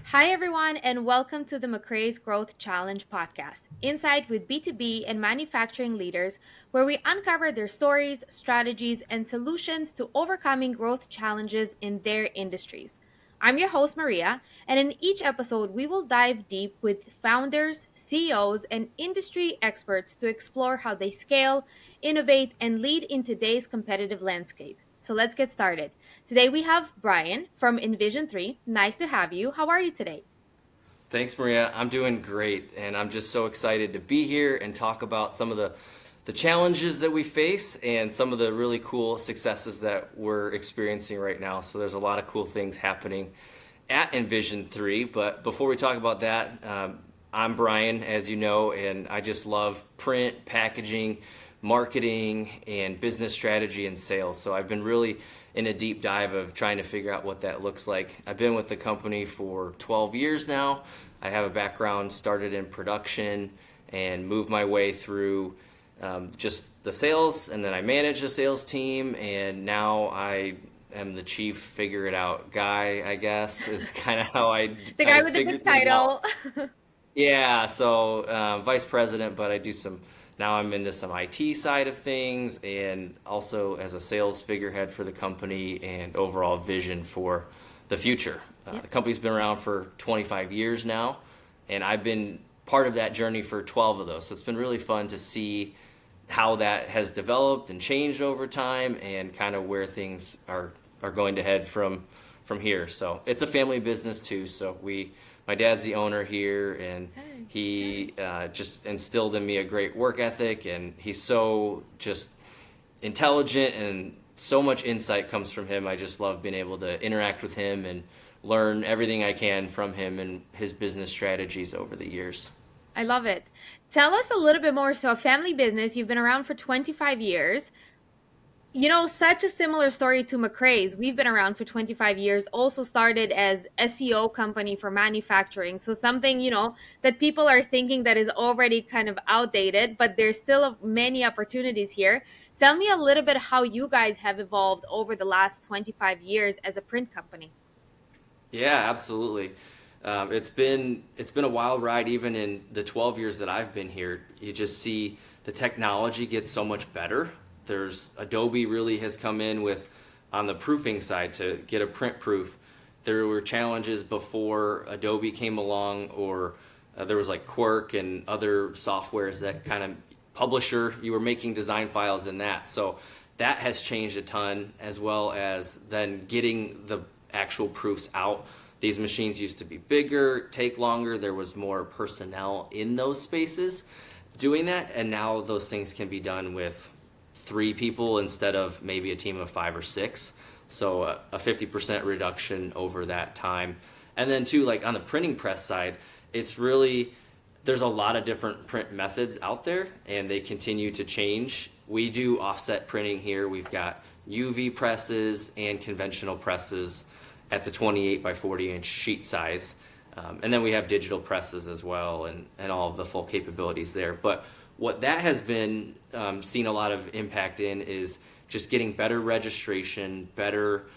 Hi, everyone, and welcome to the MacRAE'S Growth Challenge podcast, Insight with B2B and manufacturing leaders, where we uncover their stories, strategies, and solutions to overcoming growth challenges in their industries. I'm your host, Maria, and in each episode, we will dive deep with founders, CEOs, and industry experts to explore how they scale, innovate, and lead in today's competitive landscape. So let's get started. Today we have Brian from Envision 3. Nice to have you. How are you today? Thanks, Maria. I'm doing great, and I'm just so excited to be here and talk about some of the challenges that we face and some of the really cool successes that we're experiencing right now. So there's a lot of cool things happening at Envision 3. But before we talk about that, I'm Brian, as you know, and I just love print, packaging, marketing, and business strategy and sales. So I've been really in a deep dive of trying to figure out what that looks like. I've been with the company for 12 years now. I have a background, started in production and moved my way through just the sales, and then I managed a sales team, and now I am the chief figure it out guy, I guess, is kind of how The guy I with the figured big things out. title. Yeah, so vice president, but now I'm into some IT side of things and also as a sales figurehead for the company and overall vision for the future. Yep. The company's been around for 25 years now, and I've been part of that journey for 12 of those. So it's been really fun to see how that has developed and changed over time and kind of where things are going to head from here. So it's a family business too. So my dad's the owner here, and Okay. he just instilled in me a great work ethic, and he's so just intelligent, and so much insight comes from him. I just love being able to interact with him and learn everything I can from him and his business strategies over the years. I love it. Tell us a little bit more. So, a family business, you've been around for 25 years. Such a similar story to MacRae'S. We've been around for 25 years, also started as SEO company for manufacturing. So something, that people are thinking that is already kind of outdated, but there's still many opportunities here. Tell me a little bit how you guys have evolved over the last 25 years as a print company. Yeah, absolutely. It's been a wild ride. Even in the 12 years that I've been here, you just see the technology get so much better. There's Adobe really has come in with on the proofing side to get a print proof. There were challenges before Adobe came along, or there was like Quirk and other softwares that kind of publisher. You were making design files in that, so that has changed a ton, as well as then getting the actual proofs out. These machines used to be bigger, take longer. There was more personnel in those spaces doing that, and now those things can be done with 3 people instead of maybe a team of 5 or 6. So a 50% reduction over that time. And then too, like on the printing press side, it's really, there's a lot of different print methods out there, and they continue to change. We do offset printing here. We've got UV presses and conventional presses at the 28 by 40 inch sheet size. And then we have digital presses as well, and all of the full capabilities there. But what that has been seen a lot of impact in is just getting better registration, better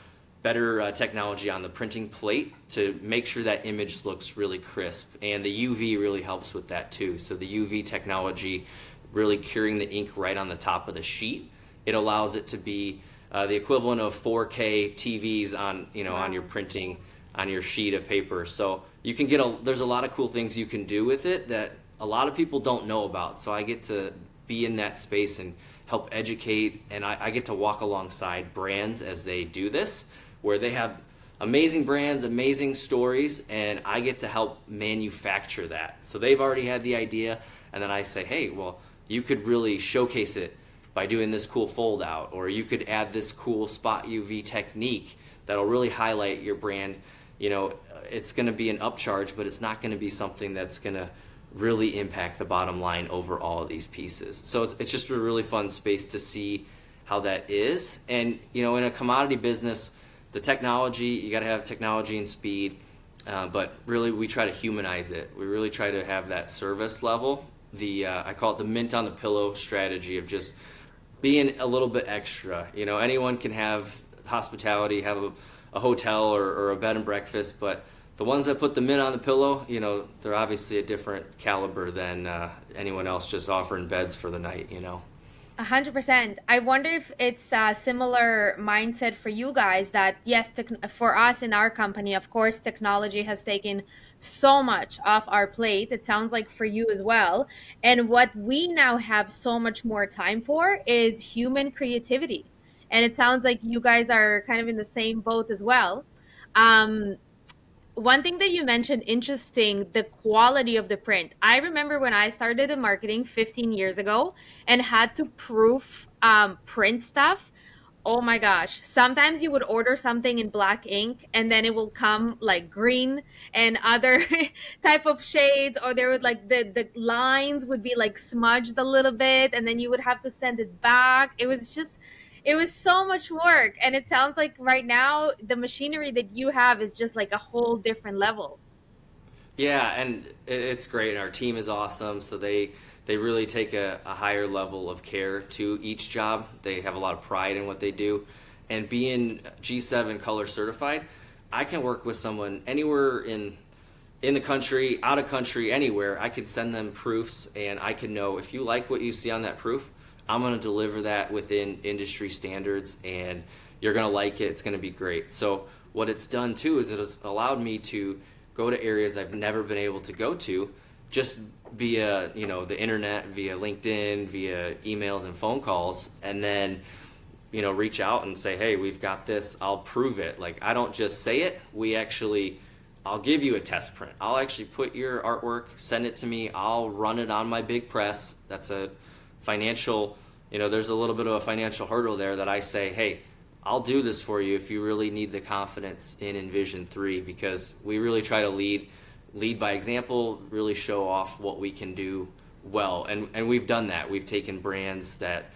technology on the printing plate to make sure that image looks really crisp. And the UV really helps with that too. So the UV technology really curing the ink right on the top of the sheet. It allows it to be the equivalent of 4K TVs on your printing on your sheet of paper. So you can there's a lot of cool things you can do with it that a lot of people don't know about. So I get to be in that space and help educate, and I get to walk alongside brands as they do this, where they have amazing brands, amazing stories, and I get to help manufacture that. So they've already had the idea, and then I say, hey, well, you could really showcase it by doing this cool fold out, or you could add this cool spot UV technique that'll really highlight your brand. It's going to be an upcharge, but it's not going to be something that's going to really impact the bottom line over all of these pieces. So it's just a really fun space to see how that is. And in a commodity business, the technology, you got to have technology and speed, but really we try to humanize it. We really try to have that service level. I call it the mint on the pillow strategy of just being a little bit extra. Anyone can have hospitality, have a hotel or a bed and breakfast, but the ones that put the mint on the pillow, they're obviously a different caliber than anyone else just offering beds for the night. 100%. I wonder if it's a similar mindset for you guys that, yes, for us in our company, of course, technology has taken so much off our plate. It sounds like for you as well. And what we now have so much more time for is human creativity. And it sounds like you guys are kind of in the same boat as well. Um, One thing that you mentioned, interesting, the quality of the print. I remember when I started in marketing 15 years ago and had to proof print stuff. Oh my gosh. Sometimes you would order something in black ink and then it will come like green and other type of shades, or there would like the lines would be like smudged a little bit and then you would have to send it back. It was so much work, and it sounds like right now the machinery that you have is just like a whole different level. Yeah, and it's great. And our team is awesome. So they really take a higher level of care to each job. They have a lot of pride in what they do. And being G7 color certified, I can work with someone anywhere in the country, out of country, anywhere. I could send them proofs, and I could know if you like what you see on that proof, I'm going to deliver that within industry standards, and you're going to like it. It's going to be great. So what it's done too is it has allowed me to go to areas I've never been able to go to, just via the internet, via LinkedIn, via emails and phone calls, and then reach out and say, hey, we've got this. I'll prove it. Like, I don't just say it. I'll give you a test print. I'll actually put your artwork, send it to me. I'll run it on my big press. That's a financial, there's a little bit of a financial hurdle there that I say, hey, I'll do this for you if you really need the confidence in Envision 3, because we really try to lead by example, really show off what we can do well. And we've done that. We've taken brands that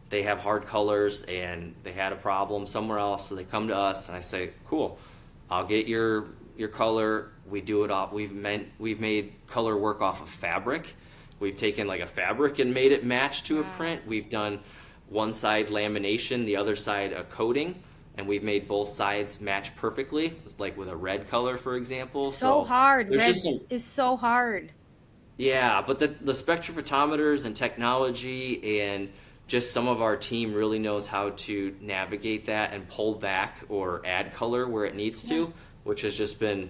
they have hard colors and they had a problem somewhere else, so they come to us and I say, cool, I'll get your color. We do it off. We've made color work off of fabric. We've taken like a fabric and made it match to a Wow. print. We've done one side lamination, the other side a coating, and we've made both sides match perfectly, like with a red color, for example. So So hard. there's just Red some, is so hard. yeah, but the spectrophotometers and technology and just some of our team really knows how to navigate that and pull back or add color where it needs Yeah. to, which has just been,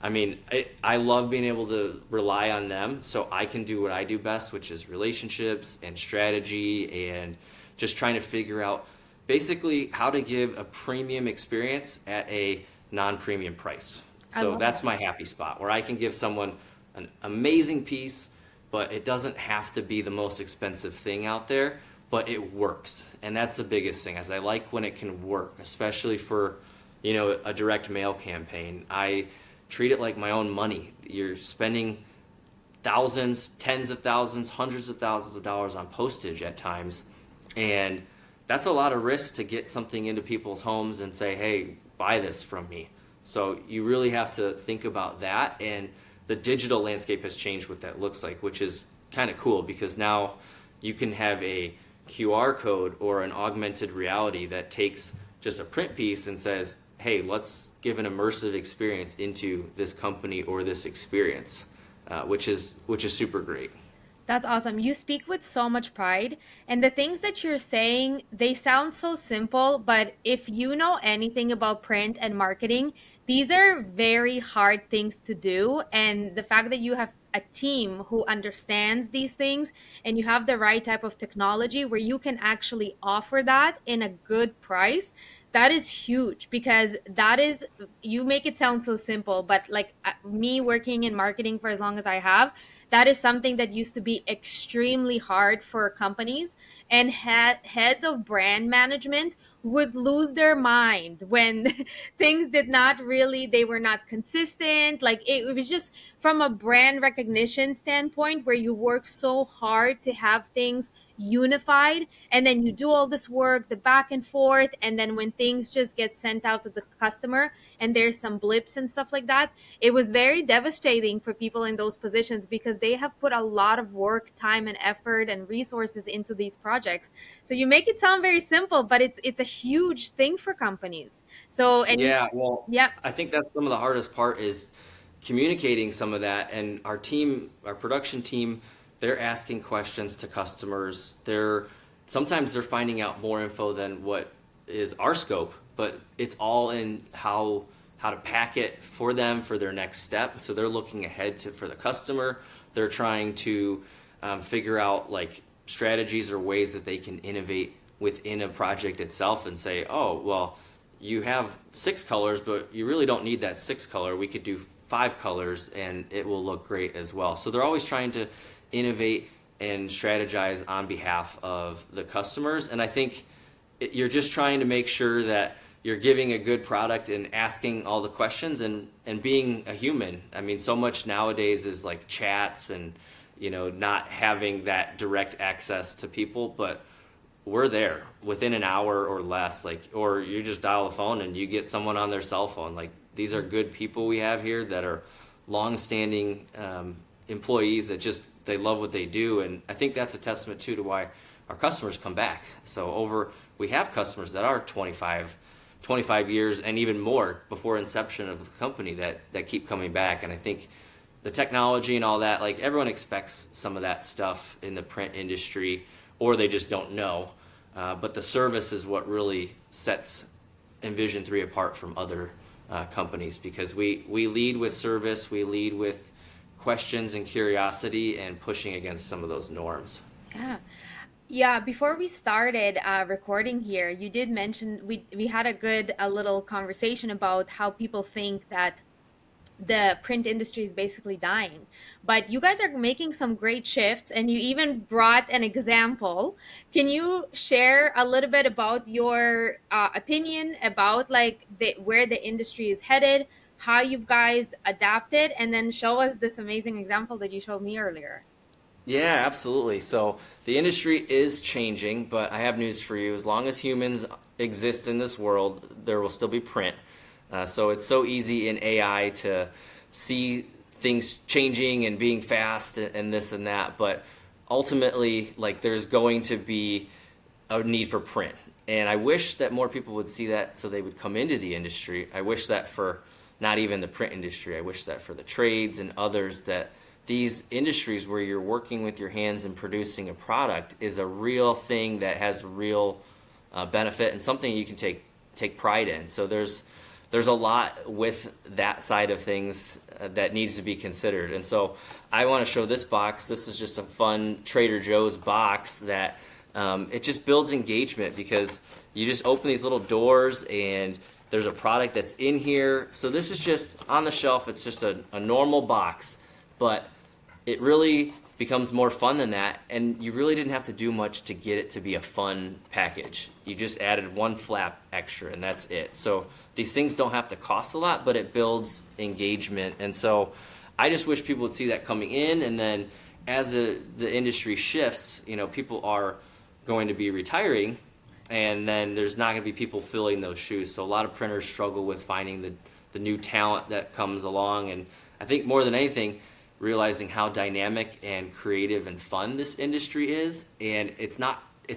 I mean, I love being able to rely on them so I can do what I do best, which is relationships and strategy and just trying to figure out basically how to give a premium experience at a non-premium price. I So love that's that. my happy spot where I can give someone an amazing piece, but it doesn't have to be the most expensive thing out there, but it works. And that's the biggest thing, is I like when it can work, especially for, a direct mail campaign. I treat it like my own money. You're spending thousands, tens of thousands, hundreds of thousands of dollars on postage at times. And that's a lot of risk to get something into people's homes and say, hey, buy this from me. So you really have to think about that. And the digital landscape has changed what that looks like, which is kind of cool because now you can have a QR code or an augmented reality that takes just a print piece and says, hey, let's give an immersive experience into this company or this experience, which is super great. That's awesome. You speak with so much pride. And the things that you're saying, they sound so simple, but if you know anything about print and marketing, these are very hard things to do. And the fact that you have a team who understands these things and you have the right type of technology where you can actually offer that in a good price, that is huge, because that is, you make it sound so simple, but like me working in marketing for as long as I have, that is something that used to be extremely hard for companies, and heads of brand management would lose their mind when things did not really, they were not consistent. Like it was just from a brand recognition standpoint where you work so hard to have things unified, and then you do all this work, the back and forth, and then when things just get sent out to the customer and there's some blips and stuff like that, it was very devastating for people in those positions because they have put a lot of work, time, and effort and resources into these projects. So you make it sound very simple, but it's a huge thing for companies. So and Yeah, well, yeah, I think that's some of the hardest part is communicating some of that, and our production team, they're asking questions to customers. Sometimes they're finding out more info than what is our scope, but it's all in how to pack it for them for their next step. So they're looking ahead for the customer. They're trying to figure out like strategies or ways that they can innovate within a project itself and say, oh, well, you have 6 colors, but you really don't need that 6 color. We could do 5 colors and it will look great as well. So they're always trying to innovate and strategize on behalf of the customers. And I think you're just trying to make sure that you're giving a good product and asking all the questions and being a human. I mean, so much nowadays is like chats and, not having that direct access to people, but we're there within an hour or less, or you just dial the phone and you get someone on their cell phone. Like, these are good people we have here that are long-standing employees that they love what they do. And I think that's a testament too to why our customers come back. So we have customers that are 25 years and even more before inception of the company that keep coming back. And I think the technology and all that, like, everyone expects some of that stuff in the print industry, or they just don't know. But the service is what really sets Envision 3 apart from other companies, because we lead with service, we lead with questions and curiosity and pushing against some of those norms. Yeah. Yeah, before we started recording here, you did mention we had a little conversation about how people think that the print industry is basically dying. But you guys are making some great shifts, and you even brought an example. Can you share a little bit about your opinion about where the industry is headed, how you guys adapted, and then show us this amazing example that you showed me earlier? Yeah, absolutely. So the industry is changing, but I have news for you. As long as humans exist in this world, there will still be print. So it's so easy in AI to see things changing and being fast and this and that. But ultimately, like, there's going to be a need for print. And I wish that more people would see that so they would come into the industry. I wish that for not even the print industry. I wish that for the trades and others, that these industries where you're working with your hands and producing a product is a real thing that has real benefit and something you can take pride in. So there's a lot with that side of things that needs to be considered. And so I want to show this box. This is just a fun Trader Joe's box that it just builds engagement, because you just open these little doors and there's a product that's in here. So this is just on the shelf. It's just a normal box, but it really becomes more fun than that, and you really didn't have to do much to get it to be a fun package. You just added one flap extra, and that's it. So these things don't have to cost a lot, but it builds engagement. And so I just wish people would see that coming in, and then as the industry shifts, people are going to be retiring, and then there's not going to be people filling those shoes. So a lot of printers struggle with finding the new talent that comes along, and I think more than anything, realizing how dynamic and creative and fun this industry is. And it's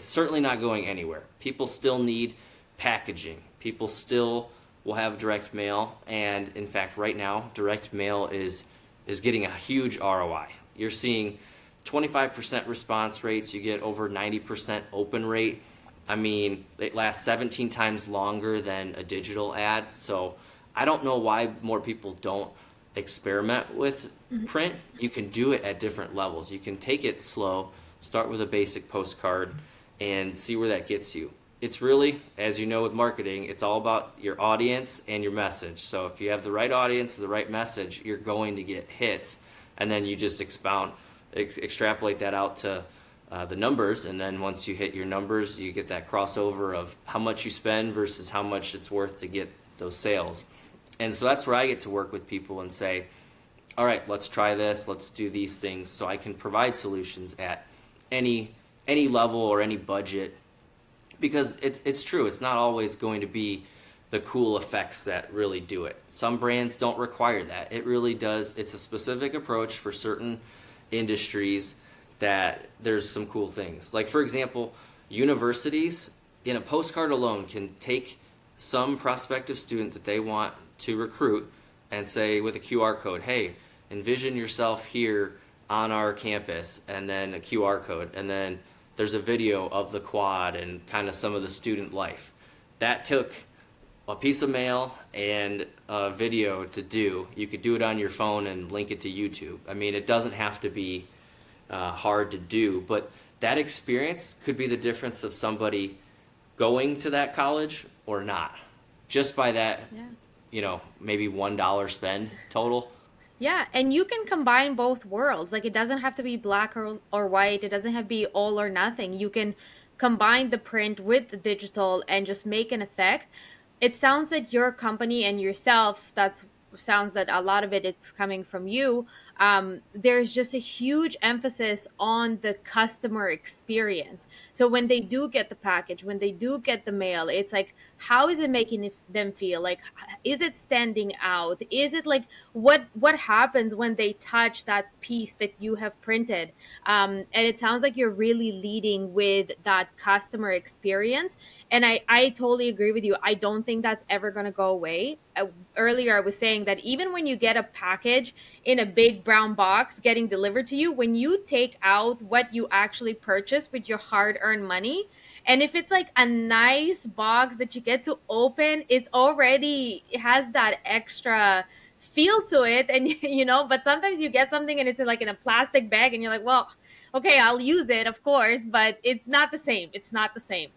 certainly not going anywhere. People still need packaging. People still will have direct mail, and in fact right now direct mail is getting a huge ROI. You're seeing 25% response rates. You get over 90% open rate. I mean, it lasts 17 times longer than a digital ad. So I don't know why more people don't experiment with print. You can do it at different levels. You can take it slow, start with a basic postcard, and see where that gets you. It's really, as you know with marketing, it's all about your audience and your message. So if you have the right audience, the right message, you're going to get hits. And then you just extrapolate that out to the numbers. And then once you hit your numbers, you get that crossover of how much you spend versus how much it's worth to get those sales. And so that's where I get to work with people and say, all right, let's try this, let's do these things, so I can provide solutions at any level or any budget. Because it's true, it's not always going to be the cool effects that really do it. Some brands don't require that. It really does. It's a specific approach for certain industries that there's some cool things. Like, for example, universities in a postcard alone can take some prospective student that they want to recruit and say with a QR code, hey, envision yourself here on our campus, and then a QR code, and then there's a video of the quad and kind of some of the student life. That took a piece of mail and a video to do. You could do it on your phone and link it to YouTube. I mean, it doesn't have to be hard to do, but that experience could be the difference of somebody going to that college or not, just by that, maybe $1 spend total. Yeah, and you can combine both worlds. Like it doesn't have to be black or white. It doesn't have to be all or nothing. You can combine the print with the digital and just make an effect. It sounds that your company and yourself, that's sounds that a lot of it is coming from you. There's just a huge emphasis on the customer experience. So when they do get the package, when they do get the mail, it's like, how is it making them feel? Like, is it standing out? Is it like what happens when they touch that piece that you have printed? And it sounds like you're really leading with that customer experience. And I totally agree with you. I don't think that's ever going to go away. Earlier, I was saying that even when you get a package in a big brown box getting delivered to you, when you take out what you actually purchased with your hard earned money, and if it's like a nice box that you get to open, it has that extra feel to it. And, but sometimes you get something and it's like in a plastic bag and you're like, well, okay, I'll use it, of course, but it's not the same. It's not the same.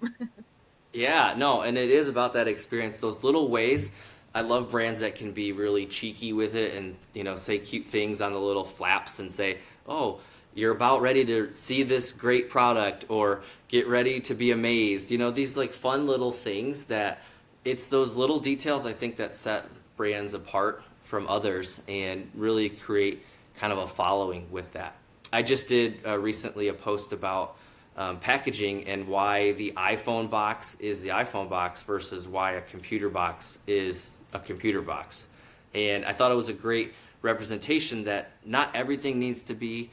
Yeah, no, and it is about that experience, those little ways. I love brands that can be really cheeky with it and, say cute things on the little flaps and say, oh, you're about ready to see this great product, or get ready to be amazed. These like fun little things that it's those little details I think that set brands apart from others and really create kind of a following with that. I just did recently a post about packaging and why the iPhone box is the iPhone box versus why a computer box is a computer box. And I thought it was a great representation that not everything needs to be,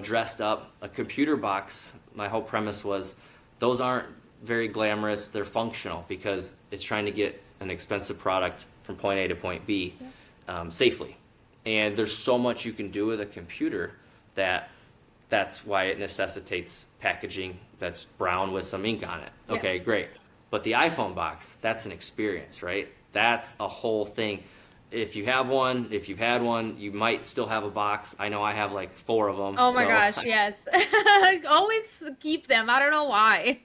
dressed up. A computer box, my whole premise was those aren't very glamorous. They're functional because it's trying to get an expensive product from point A to point B safely. And there's so much you can do with a computer that's why it necessitates packaging that's brown with some ink on it. Okay, yeah. Great. But the iPhone box, that's an experience, right? That's a whole thing. If you've had one, you might still have a box. I know I have like 4 of them. Oh my gosh, yes. Always keep them. I don't know why.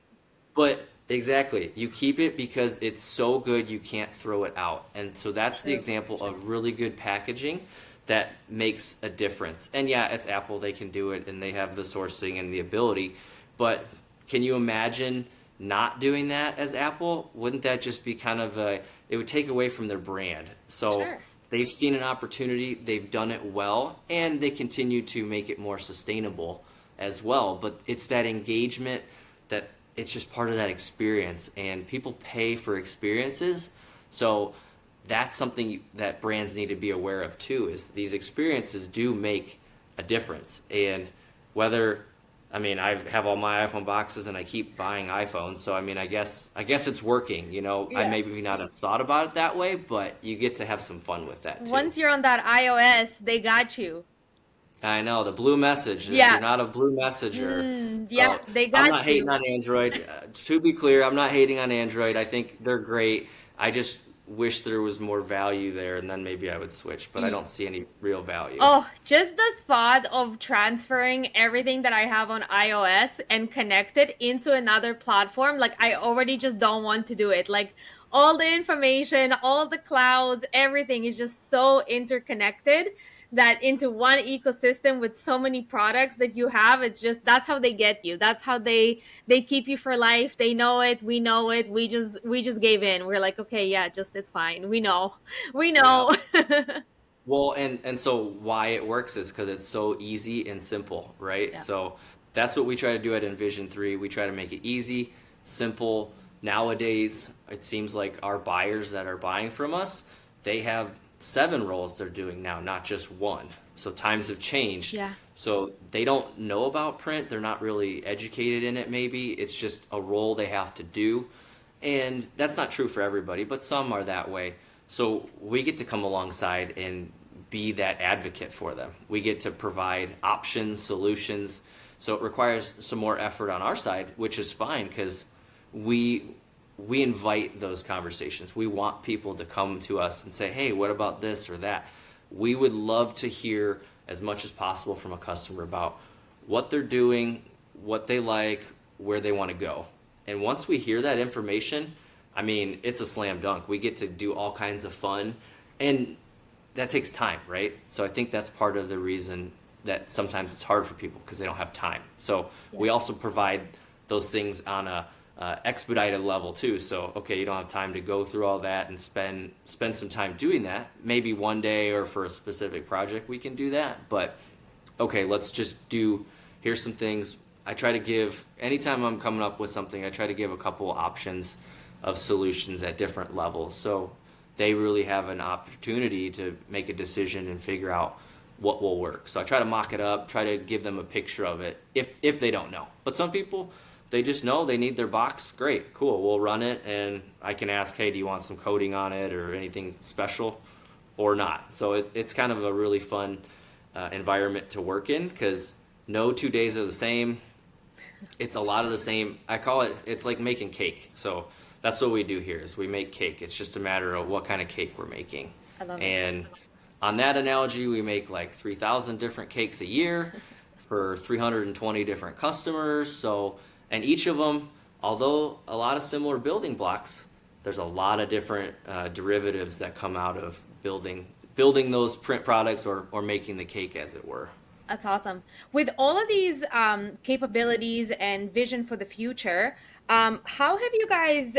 But exactly. You keep it because it's so good you can't throw it out. And so that's the example of really good packaging that makes a difference. And yeah, it's Apple, they can do it and they have the sourcing and the ability, but can you imagine not doing that as Apple? Wouldn't that just be kind of it would take away from their brand. So sure. They've seen an opportunity, they've done it well, and they continue to make it more sustainable as well. But it's that engagement that it's just part of that experience, and people pay for experiences. So that's something that brands need to be aware of too, is these experiences do make a difference. And I have all my iPhone boxes and I keep buying iPhones, so I guess it's working, Yeah. I maybe not have thought about it that way, but you get to have some fun with that too. Once you're on that iOS, they got you. I know, the blue message. Yeah. If you're not a blue messenger. Yeah, they got you. I'm not hating on Android. To be clear, I'm not hating on Android. I think they're great. I just wish there was more value there, and then maybe I would switch, but I don't see any real value. Oh, just the thought of transferring everything that I have on iOS and connect it into another platform, like I already just don't want to do it. Like all the information, all the clouds, everything is just so interconnected that into one ecosystem with so many products that you have, it's just, that's how they get you. That's how they keep you for life. They know it. We know it. We just gave in. We're like, okay, yeah, just, it's fine. We know. Yeah. Well, and so why it works is because it's so easy and simple, right? Yeah. So that's what we try to do at Envision 3. We try to make it easy, simple. Nowadays, it seems like our buyers that are buying from us, they have 7 roles they're doing now, not just 1. So times have changed. Yeah. So they don't know about print. They're not really educated in it maybe. It's just a role they have to do. And that's not true for everybody, but some are that way. So we get to come alongside and be that advocate for them. We get to provide options, solutions. So it requires some more effort on our side, which is fine because we we invite those conversations. We want people to come to us and say, "Hey, what about this or that?" We would love to hear as much as possible from a customer about what they're doing, what they like, where they want to go. And once we hear that information, I mean, it's a slam dunk. We get to do all kinds of fun, and that takes time, right? So I think that's part of the reason that sometimes it's hard for people because they don't have time. So we also provide those things on a expedited level too. So okay, you don't have time to go through all that and spend some time doing that. Maybe one day or for a specific project we can do that. But okay, let's just do. Here's some things. I try to give anytime I'm coming up with something. I try to give a couple options of solutions at different levels. So they really have an opportunity to make a decision and figure out what will work. So I try to mock it up, try to give them a picture of it if they don't know. But some people, they just know they need their box. Great, cool, we'll run it, and I can ask, hey, do you want some coating on it or anything special or not? So it's kind of a really fun environment to work in because no 2 days are the same. It's a lot of the same. I call it, it's like making cake. So that's what we do here is we make cake. It's just a matter of what kind of cake we're making. I love it. And on that analogy, we make like 3,000 different cakes a year for 320 different customers. So, and each of them, although a lot of similar building blocks, there's a lot of different derivatives that come out of building those print products or making the cake, as it were. That's awesome. With all of these capabilities and vision for the future, how have you guys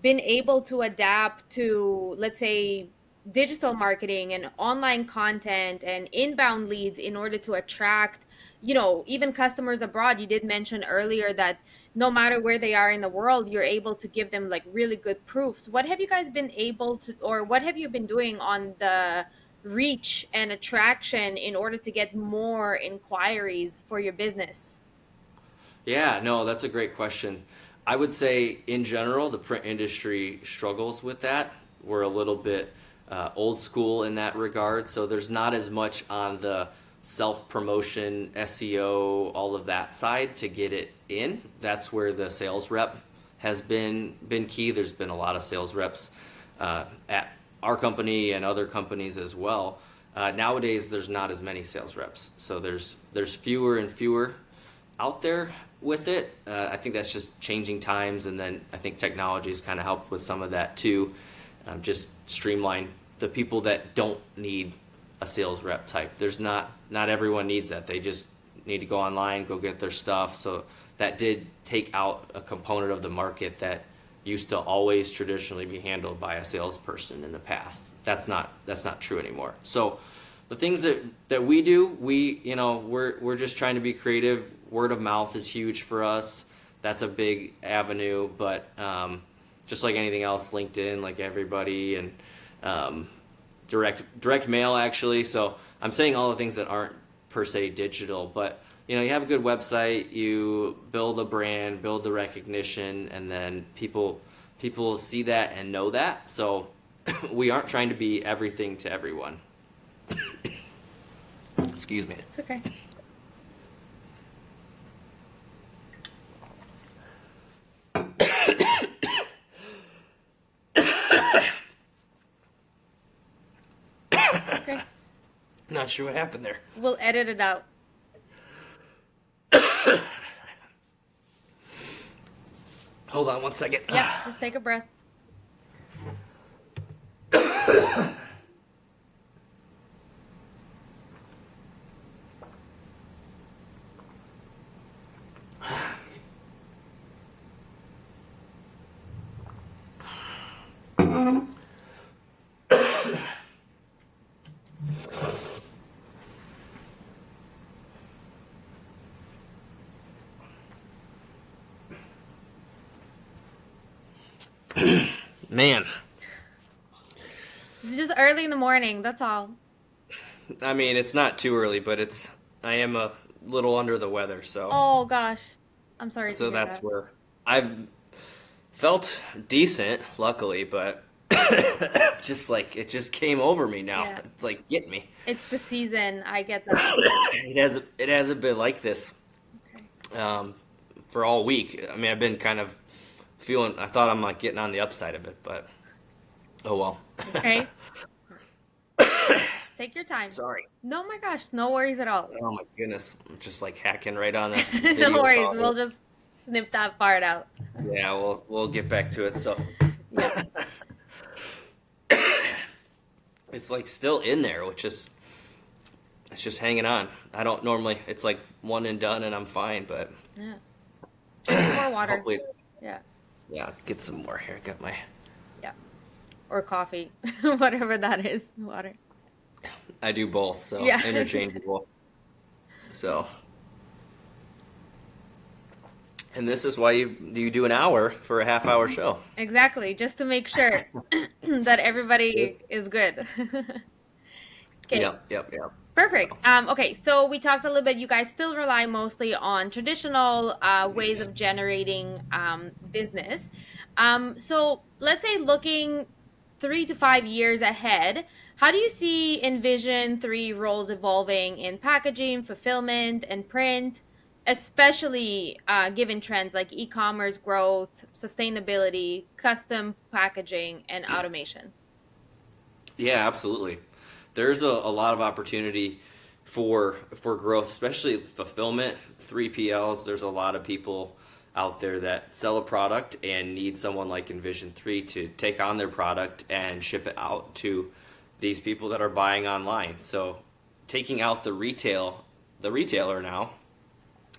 been able to adapt to, let's say, digital marketing and online content and inbound leads in order to attract, even customers abroad? You did mention earlier that no matter where they are in the world, you're able to give them like really good proofs. What have you guys been able to, or what have you been doing on the reach and attraction in order to get more inquiries for your business? Yeah, no, that's a great question. I would say in general, the print industry struggles with that. We're a little bit old school in that regard, so there's not as much on the self-promotion, SEO, all of that side to get it in. That's where the sales rep has been key. There's been a lot of sales reps at our company and other companies as well. Nowadays, there's not as many sales reps, so there's fewer and fewer out there with it. I think that's just changing times, and then I think technology has kind of helped with some of that too. Just streamline the people that don't need a sales rep type. There's not everyone needs that. They just need to go online, go get their stuff. So that did take out a component of the market that used to always traditionally be handled by a salesperson in the past. That's not true anymore. So the things that we do, we're just trying to be creative. Word of mouth is huge for us. That's a big avenue, but just like anything else, LinkedIn, like everybody, and direct mail actually. So I'm saying all the things that aren't per se digital, but you have a good website, you build a brand, build the recognition, and then people see that and know that. So we aren't trying to be everything to everyone. Excuse me. It's okay. Okay. Not sure what happened there. We'll edit it out. Hold on one second. Yeah, just take a breath. Man, It's just early in the morning, that's all. I mean, it's not too early, but I am a little under the weather, so Oh gosh. I'm sorry to so hear that's that. where I've felt decent, luckily, but just like it just came over me now. Yeah. It's like get me. It's the season. I get that. It hasn't been like this Okay. um, for all week. I mean, I've been kind of feeling. I thought I'm like getting on the upside of it, but oh well. Okay. Take your time. Sorry. No, my gosh, no worries at all. Oh my goodness. I'm just like hacking right on a No video worries. call We'll here. just snip that part out. Yeah, we'll get back to it. So Yeah. it's like still in there, which is it's just hanging on. I don't normally. It's like one and done, and I'm fine. But Yeah. Drink some more water. hopefully, Yeah. yeah, get some more here. Got my. Yeah. Or coffee. Whatever that is. Water. I do both, so Yeah. interchangeable. So, and this is why you do an hour for a half hour show. Exactly. Just to make sure that everybody Yes. is good. Okay. Yep. Perfect. So, Okay, so we talked a little bit. You guys still rely mostly on traditional ways of generating business. So let's say looking 3 to 5 years ahead, how do you see Envision 3 roles evolving in packaging, fulfillment, and print, especially given trends like e-commerce growth, sustainability, custom packaging, and automation? yeah, absolutely. There's a lot of opportunity for growth, especially fulfillment, 3PLs. There's a lot of people out there that sell a product and need someone like Envision 3 to take on their product and ship it out to these people that are buying online. So taking out the retailer now,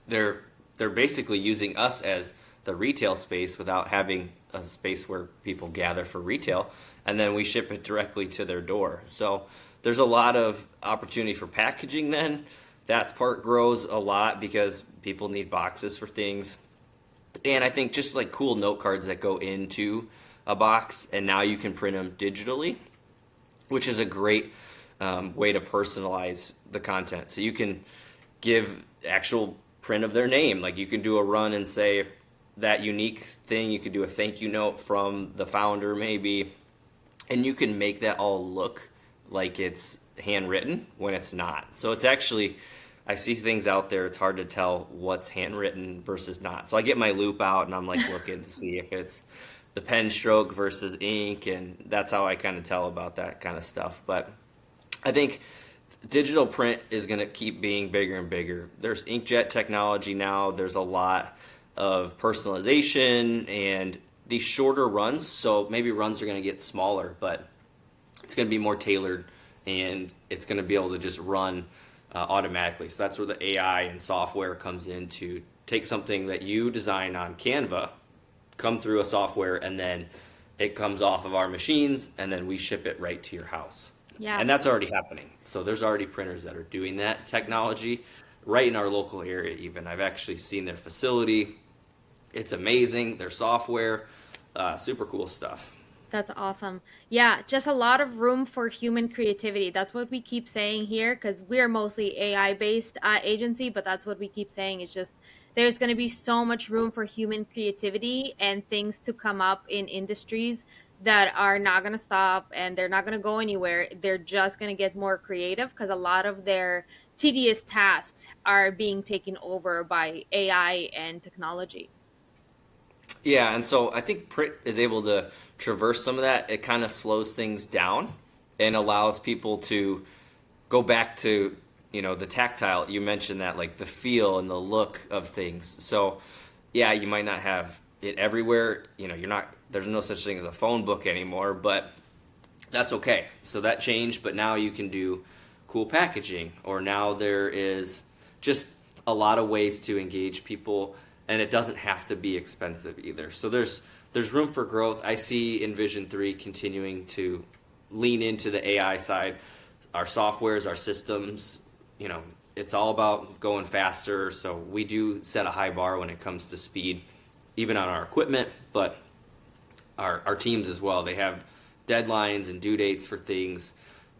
they're basically using us as the retail space without having a space where people gather for retail, and then we ship it directly to their door. So there's a lot of opportunity for packaging then. That part grows a lot because people need boxes for things. And I think just like cool note cards that go into a box, and now you can print them digitally, which is a great way to personalize the content. So you can give actual print of their name. Like you can do a run and say that unique thing. You could do a thank you note from the founder maybe, and you can make that all look like it's handwritten when it's not. So it's actually, I see things out there, it's hard to tell what's handwritten versus not. So I get my loop out and I'm like looking to see if it's the pen stroke versus ink, and that's how I kind of tell about that kind of stuff. But I think digital print is going to keep being bigger and bigger. There's inkjet technology now. There's a lot of personalization and these shorter runs. So maybe runs are going to get smaller, but it's going to be more tailored, and it's going to be able to just run automatically. So that's where the AI and software comes in to take something that you design on Canva, come through a software, and then it comes off of our machines, and then we ship it right to your house. Yeah. And that's already happening. So there's already printers that are doing that technology right in our local area even. I've actually seen their facility. It's amazing. Their software, super cool stuff. That's awesome. Yeah, just a lot of room for human creativity. That's what we keep saying here because we're mostly AI based agency, but that's what we keep saying. It's just there's going to be so much room for human creativity and things to come up in industries that are not going to stop and they're not going to go anywhere. They're just going to get more creative because a lot of their tedious tasks are being taken over by AI and technology. Yeah, and so I think print is able to traverse some of that. It kind of slows things down and allows people to go back to, the tactile. You mentioned that, like the feel and the look of things. So, yeah, you might not have it everywhere. There's no such thing as a phone book anymore, but that's okay. So that changed, but now you can do cool packaging, or now there is just a lot of ways to engage people, and it doesn't have to be expensive either. So there's room for growth. I see Envision 3 continuing to lean into the AI side. Our softwares, our systems, it's all about going faster. So we do set a high bar when it comes to speed, even on our equipment, but our teams as well. They have deadlines and due dates for things,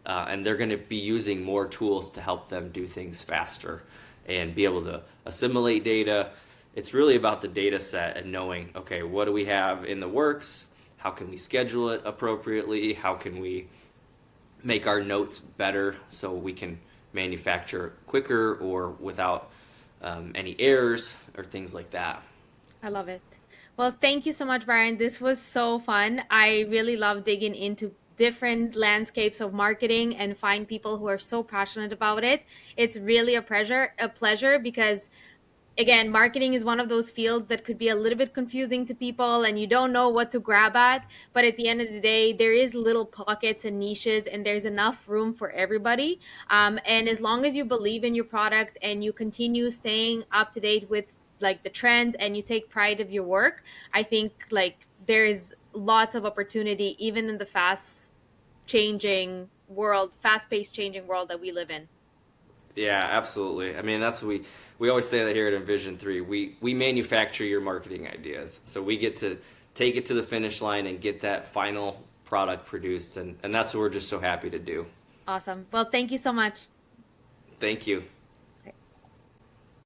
and they're going to be using more tools to help them do things faster and be able to assimilate data. It's really about the data set and knowing, okay, what do we have in the works? how can we schedule it appropriately, how can we make our notes better so we can manufacture quicker or without any errors or things like that. I love it. Well, thank you so much, Brian. This was so fun. I really love digging into different landscapes of marketing and find people who are so passionate about it. It's really a pleasure because again, marketing is one of those fields that could be a little bit confusing to people and you don't know what to grab at. But at the end of the day, there is little pockets and niches and there's enough room for everybody. And as long as you believe in your product and you continue staying up to date with like the trends and you take pride of your work, I think like there's lots of opportunity even in the fast paced changing world that we live in. Yeah, absolutely. I mean, that's what we always say that here at Envision 3. We manufacture your marketing ideas. So we get to take it to the finish line and get that final product produced. And that's what we're just so happy to do. Awesome. Well, thank you so much. Thank you.